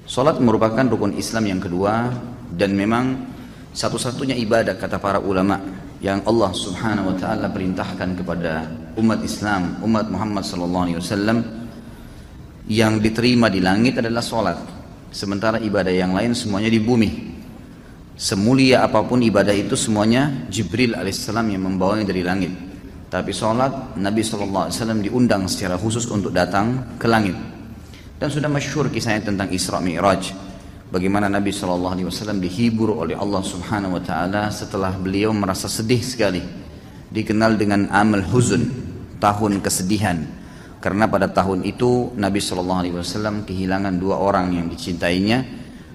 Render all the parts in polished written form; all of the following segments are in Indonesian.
Salat merupakan rukun Islam yang kedua dan memang satu-satunya ibadah kata para ulama yang Allah Subhanahu wa taala perintahkan kepada umat Islam, umat Muhammad sallallahu alaihi wasallam yang diterima di langit adalah salat. Sementara ibadah yang lain semuanya di bumi. Semulia apapun ibadah itu semuanya Jibril alaihissalam yang membawanya dari langit. Tapi salat Nabi sallallahu alaihi wasallam diundang secara khusus untuk datang ke langit. Dan sudah masyhur kisahnya tentang Isra Mi'raj. Bagaimana Nabi SAW dihibur oleh Allah Subhanahu Wa Taala setelah beliau merasa sedih sekali. Dikenal dengan amal huzun, tahun kesedihan. Karena pada tahun itu Nabi SAW kehilangan dua orang yang dicintainya.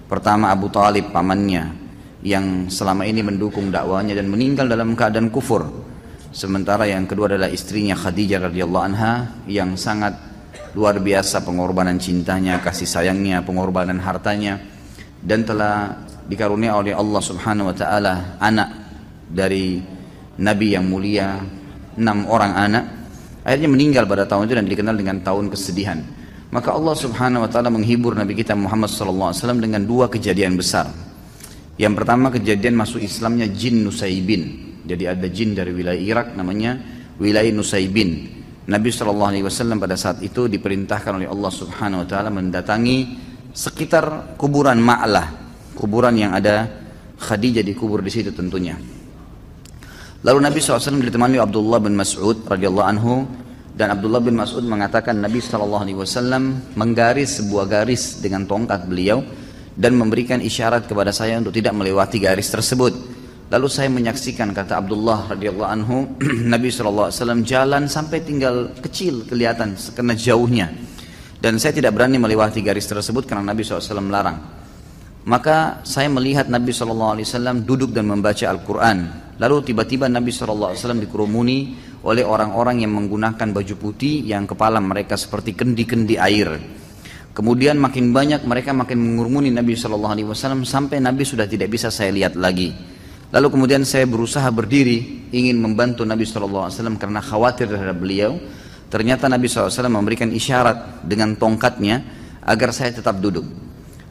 Pertama Abu Talib pamannya yang selama ini mendukung dakwanya dan meninggal dalam keadaan kufur. Sementara yang kedua adalah istrinya Khadijah radhiyallahu anha yang sangat luar biasa pengorbanan cintanya, kasih sayangnya, pengorbanan hartanya, dan telah dikarunia oleh Allah Subhanahu wa taala anak dari Nabi yang mulia, 6 orang anak. Akhirnya meninggal pada tahun itu dan dikenal dengan tahun kesedihan. Maka Allah Subhanahu wa taala menghibur Nabi kita Muhammad sallallahu alaihi wasallam dengan dua kejadian besar. Yang pertama kejadian masuk Islamnya jin Nusaybin. Jadi ada jin dari wilayah Irak namanya wilayah Nusaybin. Nabi SAW pada saat itu diperintahkan oleh Allah Subhanahu Wa Taala mendatangi sekitar kuburan Ma'lah, kuburan yang ada Khadijah dikubur di situ tentunya. Lalu Nabi SAW ditemani Abdullah bin Mas'ud radhiyallahu anhu, dan Abdullah bin Mas'ud mengatakan Nabi SAW menggaris sebuah garis dengan tongkat beliau dan memberikan isyarat kepada saya untuk tidak melewati garis tersebut. Lalu saya menyaksikan, kata Abdullah radhiyallahu anhu, Nabi SAW jalan sampai tinggal kecil kelihatan karena jauhnya. Dan saya tidak berani melewati garis tersebut karena Nabi SAW melarang. Maka saya melihat Nabi SAW duduk dan membaca Al-Quran. Lalu tiba-tiba Nabi SAW dikerumuni oleh orang-orang yang menggunakan baju putih yang kepala mereka seperti kendi-kendi air. Kemudian makin banyak mereka makin mengurumuni Nabi SAW sampai Nabi sudah tidak bisa saya lihat lagi. Lalu kemudian saya berusaha berdiri ingin membantu Nabi SAW karena khawatir terhadap beliau. Ternyata Nabi SAW memberikan isyarat dengan tongkatnya agar saya tetap duduk.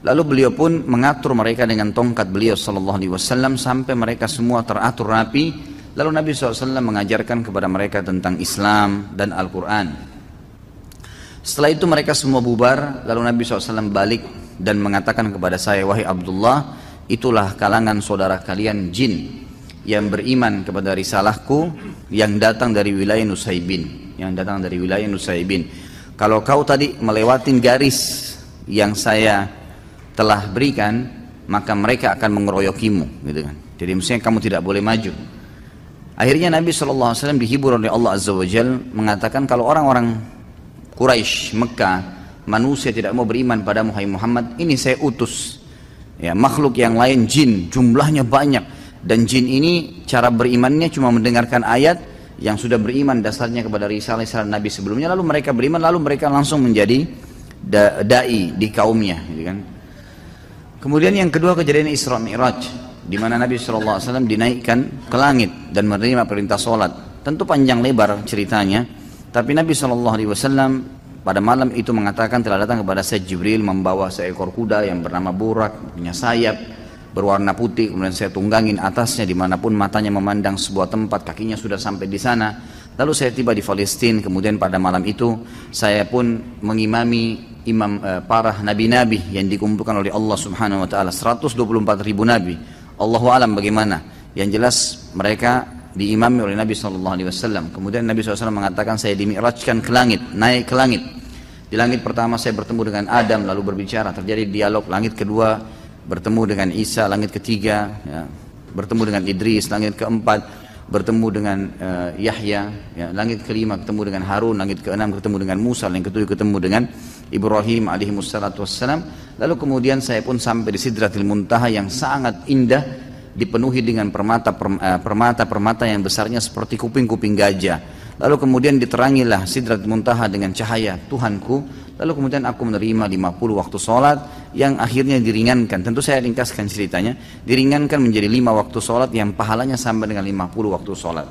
Lalu beliau pun mengatur mereka dengan tongkat beliau SAW sampai mereka semua teratur rapi. Lalu Nabi SAW mengajarkan kepada mereka tentang Islam dan Al-Quran. Setelah itu mereka semua bubar. Lalu Nabi SAW balik dan mengatakan kepada saya, wahai Abdullah, itulah kalangan saudara kalian jin yang beriman kepada risalahku yang datang dari wilayah Nusaybin, Kalau kau tadi melewatin garis yang saya telah berikan, maka mereka akan mengeroyokimu, gitu kan. Jadi maksudnya kamu tidak boleh maju. Akhirnya Nabi SAW dihibur oleh Allah Azza wa Jalla mengatakan kalau orang-orang Quraisy Mekah manusia tidak mau beriman pada Muhammad, ini saya utus ya, makhluk yang lain jin, jumlahnya banyak, dan jin ini cara berimannya cuma mendengarkan ayat yang sudah beriman dasarnya kepada risalah Nabi sebelumnya, lalu mereka beriman, lalu mereka langsung menjadi dai di kaumnya, gitu kan. Kemudian yang kedua kejadian Isra Mi'raj, di mana Nabi SAW dinaikkan ke langit dan menerima perintah sholat. Tentu panjang lebar ceritanya, tapi Nabi SAW pada malam itu mengatakan telah datang kepada saya Jibril membawa seekor kuda yang bernama Burak, punya sayap berwarna putih, kemudian saya tunggangin atasnya dimanapun matanya memandang sebuah tempat, kakinya sudah sampai di sana. Lalu saya tiba di Palestina, kemudian pada malam itu saya pun mengimami para nabi-nabi yang dikumpulkan oleh Allah Subhanahu Wa Taala, 124 ribu nabi. Allahu alam bagaimana. Yang jelas mereka diimami oleh Nabi SAW. Kemudian Nabi SAW mengatakan saya dimi'rajkan ke langit, naik ke langit. Di langit pertama saya bertemu dengan Adam lalu berbicara, terjadi dialog. Langit kedua bertemu dengan Isa, langit ketiga ya, bertemu dengan Idris, langit keempat bertemu dengan Yahya ya, langit kelima ketemu dengan Harun, langit keenam ketemu dengan Musa, langit ketujuh ketemu dengan Ibrahim alaihi wassalatu wassalam. Lalu kemudian saya pun sampai di Sidratil Muntaha yang sangat indah, dipenuhi dengan permata yang besarnya seperti kuping-kuping gajah. Lalu kemudian diterangilah Sidratul Muntaha dengan cahaya Tuhanku. Lalu kemudian aku menerima 50 waktu sholat yang akhirnya diringankan. Tentu saya ringkaskan ceritanya, diringankan menjadi 5 waktu sholat yang pahalanya sama dengan 50 waktu sholat.